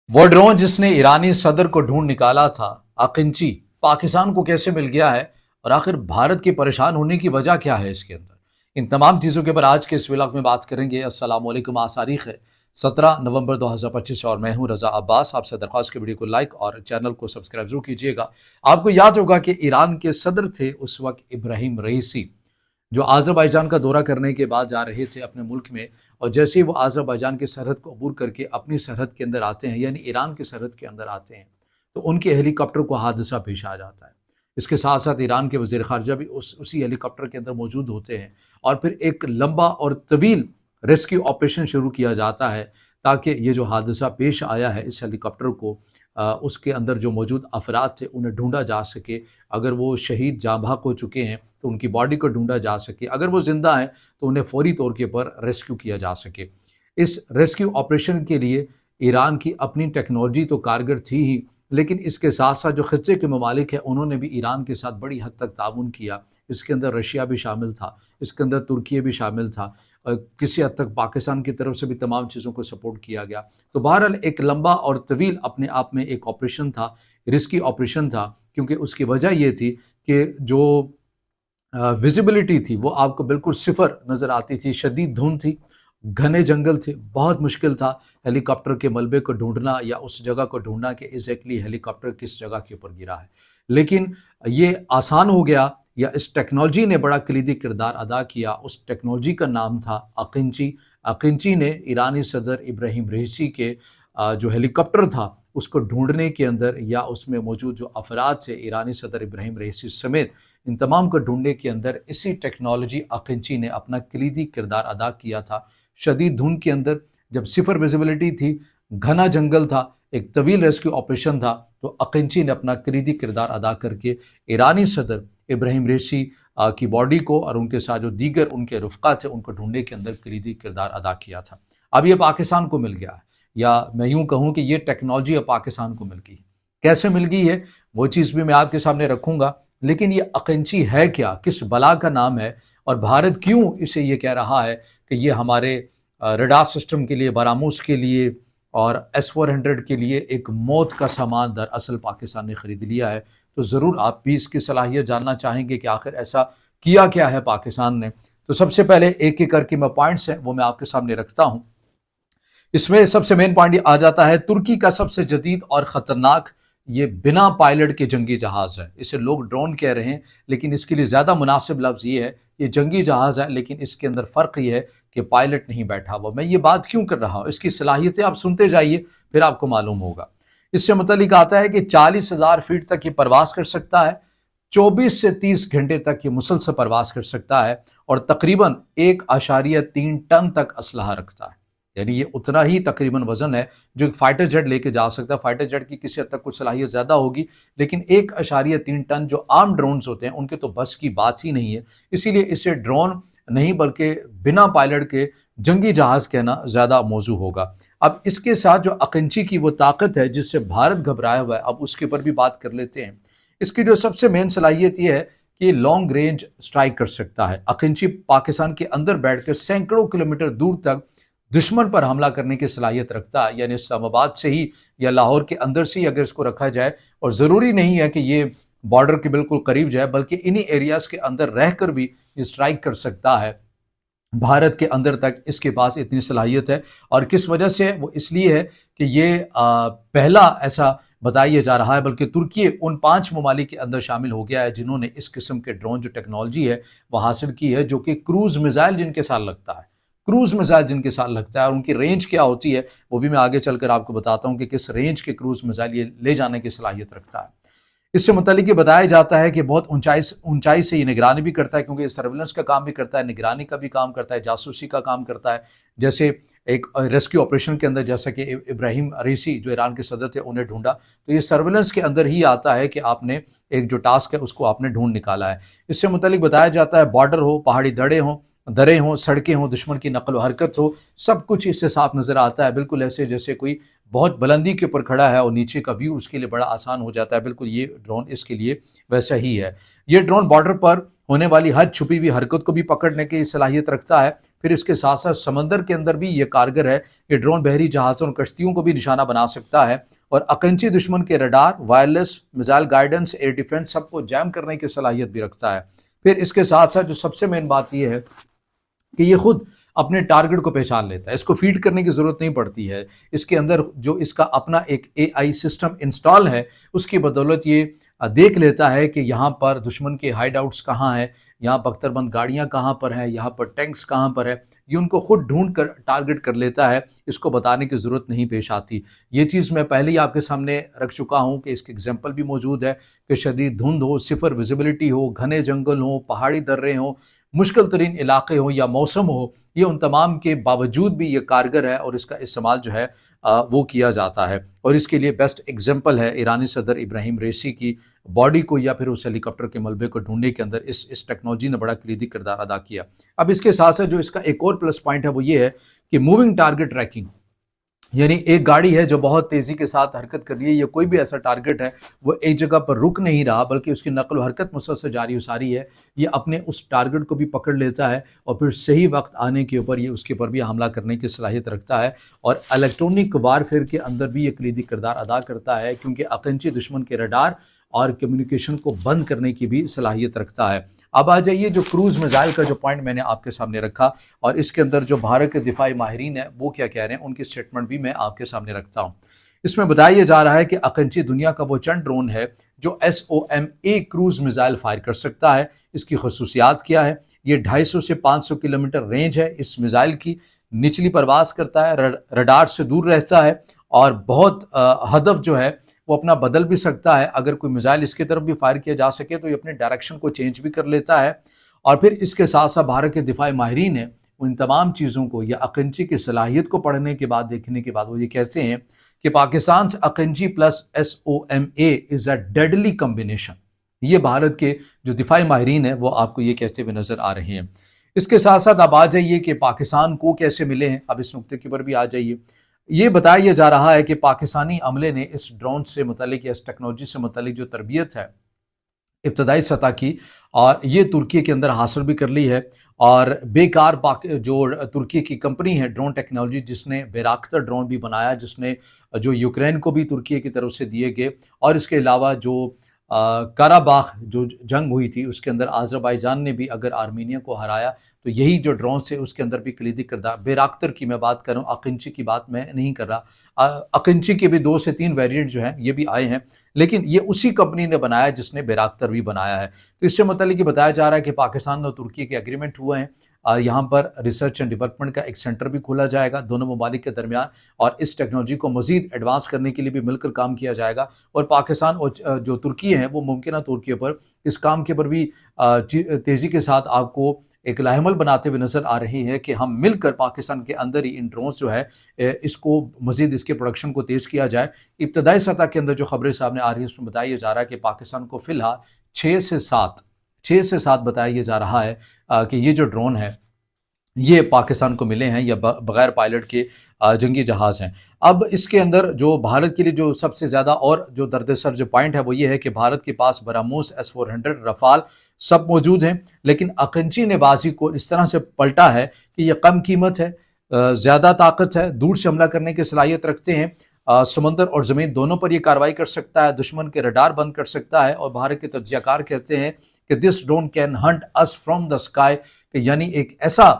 वो ड्रोन जिसने ईरानी सदर को ढूंढ निकाला था, अकिंची, पाकिस्तान को कैसे मिल गया है और आखिर भारत के परेशान होने की वजह क्या है इसके अंदर। इन तमाम चीज़ों के ऊपर आज के इस व्लॉग में बात करेंगे। अस्सलाम वालेकुम। आज तारीख है 17 नवंबर 2025 और मैं हूं रजा अब्बास। आपसे दरख्वास्त की वीडियो को लाइक और चैनल को सब्सक्राइब जरूर कीजिएगा। आपको याद होगा कि ईरान के सदर थे उस वक्त इब्राहिम रईसी, जो आज़रबाईजान का दौरा करने के बाद जा रहे थे अपने मुल्क में, और जैसे ही वो आज़रबाईजान की सरहद को अबूर करके अपनी सरहद के अंदर आते हैं, यानी ईरान की सरहद के अंदर आते हैं, तो उनके हेलीकॉप्टर को हादसा पेश आ जाता है। इसके साथ साथ ईरान के वज़ीर ख़ारजा भी उसी हेलीकॉप्टर के अंदर मौजूद होते हैं और फिर एक लंबा और तवील रेस्क्यू ऑपरेशन शुरू किया जाता है ताकि ये जो हादसा पेश आया है इस हेलीकॉप्टर को, उसके अंदर जो मौजूद अफराद थे उन्हें ढूंढा जा सके। अगर वो शहीद जाँ बहक हो चुके हैं तो उनकी बॉडी को ढूंढा जा सके, अगर वो ज़िंदा हैं तो उन्हें फौरी तौर के पर रेस्क्यू किया जा सके। इस रेस्क्यू ऑपरेशन के लिए ईरान की अपनी टेक्नोलॉजी तो कारगर थी ही, लेकिन इसके साथ साथ जो खित्ते के ममालिक हैं उन्होंने भी ईरान के साथ बड़ी हद तक ताउन किया। इसके अंदर रशिया भी शामिल था, इसके अंदर तुर्की भी शामिल था, किसी हद तक पाकिस्तान की तरफ से भी तमाम चीज़ों को सपोर्ट किया गया। तो बहरहाल एक लंबा और तवील अपने आप में एक ऑपरेशन था, रिस्की ऑपरेशन था, क्योंकि उसकी वजह ये थी कि जो विजिबिलिटी थी वो आपको बिल्कुल सिफर नज़र आती थी। शदीद धुंध थी, घने जंगल थे, बहुत मुश्किल था हेलीकॉप्टर के मलबे को ढूंढना या उस जगह को ढूंढना कि एग्जैक्टली हेलीकॉप्टर किस जगह के ऊपर गिरा है। लेकिन ये आसान हो गया, या इस टेक्नोलॉजी ने बड़ा कलीदी किरदार अदा किया। उस टेक्नोलॉजी का नाम था अकिंची। अकिंची ने ईरानी सदर इब्राहिम रईसी के जो हेलीकॉप्टर था उसको ढूंढने के अंदर, या उसमें मौजूद जो अफराद थे ईरानी सदर इब्राहिम रईसी समेत, इन तमाम को ढूंढने के अंदर इसी टेक्नोलॉजी अकिंची ने अपना कलीदी किरदार अदा किया था। शदीद धुंध के अंदर जब सिफर विजिबिलिटी थी, घना जंगल था, एक तवील रेस्क्यू ऑपरेशन था, तो अकिंची ने अपना कलीदी किरदार अदा करके ईरानी सदर इब्राहिम रईसी की बॉडी को और उनके साथ जो दीगर उनके रुफ़क़ा थे उनको ढूंढने के अंदर कलीदी किरदार अदा किया था। अब ये पाकिस्तान को मिल गया है, या मैं यूँ कहूँ कि ये टेक्नोलॉजी अब पाकिस्तान को मिल गई। कैसे मिल गई है वो चीज़ भी मैं आपके सामने रखूँगा, लेकिन ये अकिंची है क्या, किस बला का नाम है, और भारत क्यों इसे ये कह रहा है कि ये हमारे रडार सिस्टम के लिए, बरामूस के लिए और S-400 के लिए एक मौत का सामान दरअसल पाकिस्तान ने ख़रीद लिया है। तो ज़रूर आप भी इसकी सलाहियत जानना चाहेंगे कि आखिर ऐसा किया क्या है पाकिस्तान ने। तो सबसे पहले एक एक करके मैं पॉइंट्स हैं वो मैं आपके सामने रखता हूँ। इसमें सबसे मेन पॉइंट आ जाता है तुर्की का सबसे जदीद और ख़तरनाक ये बिना पायलट के जंगी जहाज़ है। इसे लोग ड्रोन कह रहे हैं, लेकिन इसके लिए ज़्यादा मुनासिब लफ्ज़ ये है, ये जंगी जहाज़ है, लेकिन इसके अंदर फ़र्क ये है कि पायलट नहीं बैठा हुआ। मैं ये बात क्यों कर रहा हूँ, इसकी सलाहियतें आप सुनते जाइए फिर आपको मालूम होगा। इससे मुतल्लिक आता है कि 40,000 फीट तक ये परवास कर सकता है, 24 से 30 घंटे तक ये मुसलसल परवास कर सकता है, और तकरीबन 1.3 टन तक असलहा रखता है। यानी ये उतना ही तकरीबन वजन है जो एक फाइटर जेट लेके जा सकता है। फाइटर जेट की किसी हद तक कुछ सलाहियत ज़्यादा होगी, लेकिन 1.3 टन जो आर्म ड्रोन्स होते हैं उनके तो बस की बात ही नहीं है। इसीलिए इसे ड्रोन नहीं बल्कि बिना पायलट के जंगी जहाज़ कहना ज़्यादा मौजू होगा। अब इसके साथ जो अकिंची की वो ताकत है जिससे भारत घबराया हुआ है, अब उसके ऊपर भी बात कर लेते हैं। इसकी जो सबसे मेन सलाहियत ये है कि लॉन्ग रेंज स्ट्राइक कर सकता है। अकिंची पाकिस्तान के अंदर बैठकर सैकड़ों किलोमीटर दूर तक दुश्मन पर हमला करने की सलाहियत रखता है, यानी इस्लामाबाद से ही या लाहौर के अंदर से ही अगर इसको रखा जाए, और ज़रूरी नहीं है कि ये बॉर्डर के बिल्कुल करीब जाए, बल्कि इन्हीं एरियाज़ के अंदर रहकर भी ये स्ट्राइक कर सकता है। भारत के अंदर तक इसके पास इतनी सलाहियत है। और किस वजह से है वो इसलिए है कि ये पहला ऐसा बताया जा रहा है, बल्कि तुर्की उन 5 ममालिक के अंदर शामिल हो गया है जिन्होंने इस किस्म के ड्रोन जो टेक्नोलॉजी है वो हासिल की है, जो कि क्रूज़ मिसाइल जिनके साथ लगता है, क्रूज़ मिसाइल जिनके साथ लगता है, और उनकी रेंज क्या होती है वो भी मैं आगे चलकर आपको बताता हूँ कि किस रेंज के क्रूज़ मिसाइल ये ले जाने की सलाहियत रखता है। इससे मुतालिक ये बताया जाता है कि बहुत ऊंचाई से ये निगरानी भी करता है, क्योंकि ये सर्विलेंस का काम भी करता है, निगरानी का भी काम करता है, जासूसी का काम करता है। जैसे एक रेस्क्यू ऑपरेशन के अंदर जैसा कि इब्राहिम रईसी जो ईरान के सदर थे उन्हें ढूंढा, तो ये सर्विलेंस के अंदर ही आता है कि आपने एक जो टास्क है उसको आपने ढूंढ निकाला है। इससे मुतालिक बताया जाता है बॉर्डर हो, पहाड़ी दड़े हों, دریں ہوں، سڑکیں ہوں، دشمن کی نقل و حرکت ہو، سب کچھ اس سے صاف نظر آتا ہے، بالکل ایسے جیسے کوئی بہت بلندی کے اوپر کھڑا ہے اور نیچے کا ویو اس کے لیے بڑا آسان ہو جاتا ہے۔ بالکل یہ ڈرون اس کے لیے ویسا ہی ہے۔ یہ ڈرون بارڈر پر ہونے والی ہر چھپی ہوئی حرکت کو بھی پکڑنے کی صلاحیت رکھتا ہے۔ پھر اس کے ساتھ ساتھ سمندر کے اندر بھی یہ کارگر ہے۔ یہ ڈرون بحری جہازوں اور کشتیوں کو بھی نشانہ بنا سکتا ہے اور اکنچی دشمن کے radar, wireless, missile guidance, air defence سب کو جیم کرنے کی صلاحیت بھی رکھتا ہے۔ پھر اس کے ساتھ ساتھ جو سب سے مین بات یہ ہے کہ یہ خود اپنے ٹارگٹ کو پہچان لیتا ہے، اس کو فیڈ کرنے کی ضرورت نہیں پڑتی ہے۔ اس کے اندر جو اس کا اپنا ایک اے آئی سسٹم انسٹال ہے، اس کی بدولت یہ دیکھ لیتا ہے کہ یہاں پر دشمن کے ہائیڈ آؤٹس کہاں ہیں، یہاں بختر بند گاڑیاں کہاں پر ہیں، یہاں پر ٹینکس کہاں پر ہے، یہ ان کو خود ڈھونڈ کر ٹارگٹ کر لیتا ہے، اس کو بتانے کی ضرورت نہیں پیش آتی۔ یہ چیز میں پہلے ہی آپ کے سامنے رکھ چکا ہوں کہ اس کی ایگزامپل بھی موجود ہے کہ شدید دھند ہو، صفر ویزیبلٹی ہو، گھنے جنگل ہوں، پہاڑی درے ہوں، مشکل ترین علاقے ہوں یا موسم ہو، یہ ان تمام کے باوجود بھی یہ کارگر ہے اور اس کا استعمال جو ہے وہ کیا جاتا ہے۔ اور اس کے لیے بیسٹ ایگزامپل ہے ایرانی صدر ابراہیم ریسی کی باڈی کو یا پھر اس ہیلی کاپٹر کے ملبے کو ڈھونڈنے کے اندر اس ٹیکنالوجی نے بڑا کلیدی کردار ادا کیا۔ اب اس کے ساتھ ساتھ جو اس کا ایک اور پلس پوائنٹ ہے وہ یہ ہے کہ موونگ ٹارگٹ ٹریکنگ، یعنی ایک گاڑی ہے جو بہت تیزی کے ساتھ حرکت کر رہی ہے یا کوئی بھی ایسا ٹارگٹ ہے وہ ایک جگہ پر رک نہیں رہا بلکہ اس کی نقل و حرکت مسلسل جاری و ساری ہے، یہ اپنے اس ٹارگٹ کو بھی پکڑ لیتا ہے اور پھر صحیح وقت آنے کے اوپر یہ اس کے اوپر بھی حملہ کرنے کی صلاحیت رکھتا ہے۔ اور الیکٹرونک وارفیئر کے اندر بھی یہ کلیدی کردار ادا کرتا ہے کیونکہ اکنچی دشمن کے ریڈار اور کمیونیکیشن کو بند کرنے کی بھی صلاحیت رکھتا ہے۔ اب آ جائیے جو کروز میزائل کا جو پوائنٹ میں نے آپ کے سامنے رکھا اور اس کے اندر جو بھارت کے دفاعی ماہرین ہیں وہ کیا کہہ رہے ہیں، ان کی سٹیٹمنٹ بھی میں آپ کے سامنے رکھتا ہوں۔ اس میں بتایا جا رہا ہے کہ اکنچی دنیا کا وہ چند ڈرون ہے جو SOMA کروز میزائل فائر کر سکتا ہے۔ اس کی خصوصیات کیا ہے؟ یہ 250 سے 500 کلومیٹر رینج ہے اس میزائل کی، نچلی پرواز کرتا ہے، ریڈار سے دور رہتا ہے اور بہت ہدف جو ہے وہ اپنا بدل بھی سکتا ہے۔ اگر کوئی میزائل اس کی طرف بھی فائر کیا جا سکے تو یہ اپنے ڈائریکشن کو چینج بھی کر لیتا ہے۔ اور پھر اس کے ساتھ ساتھ بھارت کے دفاعی ماہرین ہیں ان تمام چیزوں کو یا اکنچی کی صلاحیت کو پڑھنے کے بعد دیکھنے کے بعد وہ یہ کہتے ہیں کہ پاکستان اکنچی پلس SOMA از اے ڈیڈلی کمبینیشن۔ یہ بھارت کے جو دفاعی ماہرین ہیں وہ آپ کو یہ کہتے ہوئے نظر آ رہے ہیں۔ اس کے ساتھ ساتھ اب آ جائیے کہ پاکستان کو کیسے ملے ہیں، اب اس نقطے کے اوپر بھی آ جائیے۔ یہ بتایا جا رہا ہے کہ پاکستانی عملے نے اس ڈرون سے متعلق یا اس ٹیکنالوجی سے متعلق جو تربیت ہے ابتدائی سطح کی، اور یہ ترکی کے اندر حاصل بھی کر لی ہے۔ اور بیکار جو ترکی کی کمپنی ہے ڈرون ٹیکنالوجی جس نے بیراکتر ڈرون بھی بنایا، جس نے جو یوکرین کو بھی ترکی کی طرف سے دیے گئے، اور اس کے علاوہ جو کاراباخ جو جنگ ہوئی تھی اس کے اندر آذربائیجان نے بھی اگر آرمینیا کو ہرایا تو یہی جو ڈرونز تھے اس کے اندر بھی کلیدی کردار، بیراکتر کی میں بات کر رہا ہوں، اکنچی کی بات میں نہیں کر رہا، اکنچی کے بھی 2 سے 3 ویریئنٹ جو ہیں یہ بھی آئے ہیں، لیکن یہ اسی کمپنی نے بنایا جس نے بیراکتر بھی بنایا ہے۔ تو اس سے متعلق یہ بتایا جا رہا ہے کہ پاکستان اور ترکی کے ایگریمنٹ ہوئے ہیں، یہاں پر ریسرچ اینڈ ڈیولپمنٹ کا ایک سینٹر بھی کھولا جائے گا دونوں ممالک کے درمیان، اور اس ٹیکنالوجی کو مزید ایڈوانس کرنے کے لیے بھی مل کر کام کیا جائے گا۔ اور پاکستان اور جو ترکی ہیں وہ ممکنہ طور کے اوپر اس کام کے اوپر بھی تیزی کے ساتھ آپ کو ایک لاہ عمل بناتے ہوئے نظر آ رہی ہے کہ ہم مل کر پاکستان کے اندر ہی ان ڈرونز جو ہے اس کو مزید اس کے پروڈکشن کو تیز کیا جائے۔ ابتدائی سطح کے اندر جو خبریں سامنے آ رہی ہیں اس میں بتایا جا رہا ہے کہ پاکستان کو فی الحال 6 سے 7 بتایا جا رہا ہے کہ یہ جو ڈرون ہے یہ پاکستان کو ملے ہیں یا بغیر پائلٹ کے جنگی جہاز ہیں۔ اب اس کے اندر جو بھارت کے لیے جو سب سے زیادہ اور جو درد سر جو پوائنٹ ہے وہ یہ ہے کہ بھارت کے پاس براموس S-400 رفال سب موجود ہیں، لیکن اکنچی نے بازی کو اس طرح سے پلٹا ہے کہ یہ کم قیمت ہے، زیادہ طاقت ہے، دور سے حملہ کرنے کی صلاحیت رکھتے ہیں، سمندر اور زمین دونوں پر یہ کارروائی کر سکتا ہے، دشمن کے ریڈار بند کر سکتا ہے، اور بھارت کے تجزیہ کار کہتے ہیں کہ this drone can hunt us from the sky, کہ یعنی ایک ایسا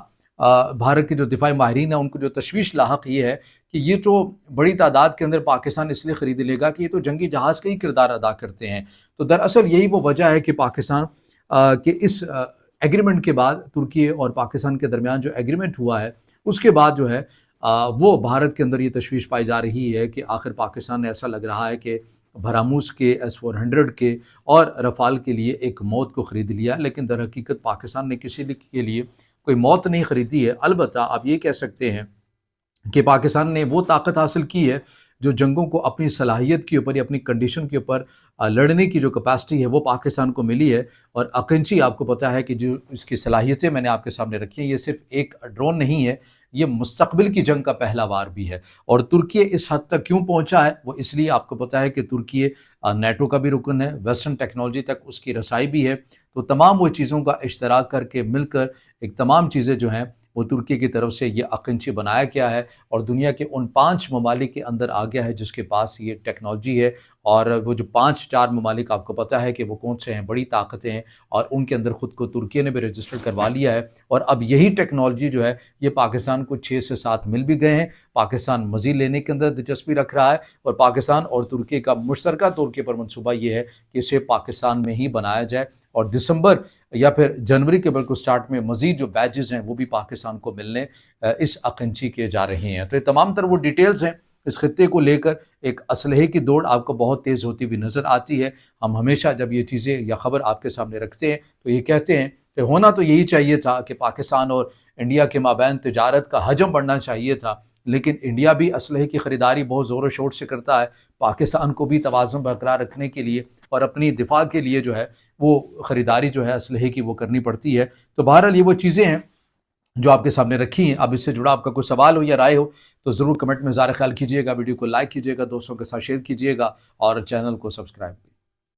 بھارت کے جو دفاعی ماہرین ہیں ان کو جو تشویش لاحق یہ ہے کہ یہ تو بڑی تعداد کے اندر پاکستان اس لیے خرید لے گا کہ یہ تو جنگی جہاز کا ہی کردار ادا کرتے ہیں۔ تو دراصل یہی وہ وجہ ہے کہ پاکستان کہ اس ایگریمنٹ کے بعد ترکی اور پاکستان کے درمیان جو ایگریمنٹ ہوا ہے اس کے بعد جو ہے وہ بھارت کے اندر یہ تشویش پائی جا رہی ہے کہ آخر پاکستان نے ایسا لگ رہا ہے کہ براموس کے S-400 کے اور رفال کے لیے ایک موت کو خرید لیا، لیکن در حقیقت پاکستان نے کسی کے لیے کوئی موت نہیں خریدی ہے۔ البتہ آپ یہ کہہ سکتے ہیں کہ پاکستان نے وہ طاقت حاصل کی ہے जो जंगों को अपनी सलाहियत के ऊपर या अपनी कंडीशन के ऊपर लड़ने की जो कैपेसिटी है वो पाकिस्तान को मिली है। और अकिंची आपको पता है कि जो इसकी सलाहियतें मैंने आपके सामने रखी हैं, ये सिर्फ एक ड्रोन नहीं है, ये मुस्तकबिल की जंग का पहला वार भी है। और तुर्की इस हद तक क्यों पहुंचा है, वो इसलिए आपको पता है कि तुर्की नेटो का भी रुकन है, वेस्टर्न टेक्नोलॉजी तक उसकी रसाई भी है। तो तमाम वो चीज़ों का इश्तराक करके मिलकर एक तमाम चीज़ें जो हैं वो तुर्की की तरफ से ये अकिंची बनाया गया है और दुनिया के उन 5 ममालिक के अंदर आ गया है जिसके पास ये टेक्नोलॉजी है। और वो जो 5-4 ममालिक आपको पता है कि वो कौन से हैं, बड़ी ताकतें हैं, और उनके अंदर ख़ुद को तुर्की ने भी रजिस्टर करवा लिया है। और अब यही टेक्नोलॉजी जो है ये पाकिस्तान को 6 से 7 मिल भी गए हैं। पाकिस्तान मज़ीद लेने के अंदर दिलचस्पी रख रहा है और पाकिस्तान और तुर्की का मुश्तरका तौर के पर मनसूबा ये है कि इसे पाकिस्तान में ही बनाया जाए और दिसंबर या फिर जनवरी के बिल्कुल स्टार्ट में मज़ीद जो बैजेस हैं वो भी पाकिस्तान को मिलने इस अकिंची के जा रहे हैं। तो ये तमाम तर वो डिटेल्स हैं इस खत्ते को लेकर। एक असलहे की दौड़ आपको बहुत तेज़ होती हुई नज़र आती है। हम हमेशा जब ये चीज़ें या ख़बर आपके सामने रखते हैं तो ये कहते हैं कि होना तो यही चाहिए था कि पाकिस्तान और इंडिया के माबैन तिजारत का हजम बढ़ना चाहिए था, लेकिन इंडिया भी असलहे की ख़रीदारी बहुत ज़ोर शोर से करता है। पाकिस्तान को भी तवाज़ुन बरकरार रखने के लिए और अपनी दिफा के लिए जो है वो ख़रीदारी जो है असलहे की वो करनी पड़ती है। तो बहरहाल ये वो चीज़ें हैं जो आपके सामने रखी हैं। अब इससे जुड़ा आपका कोई सवाल हो या राय हो तो ज़रूर कमेंट में इज़हार ख्याल कीजिएगा, वीडियो को लाइक कीजिएगा, दोस्तों के साथ शेयर कीजिएगा और चैनल को सब्सक्राइब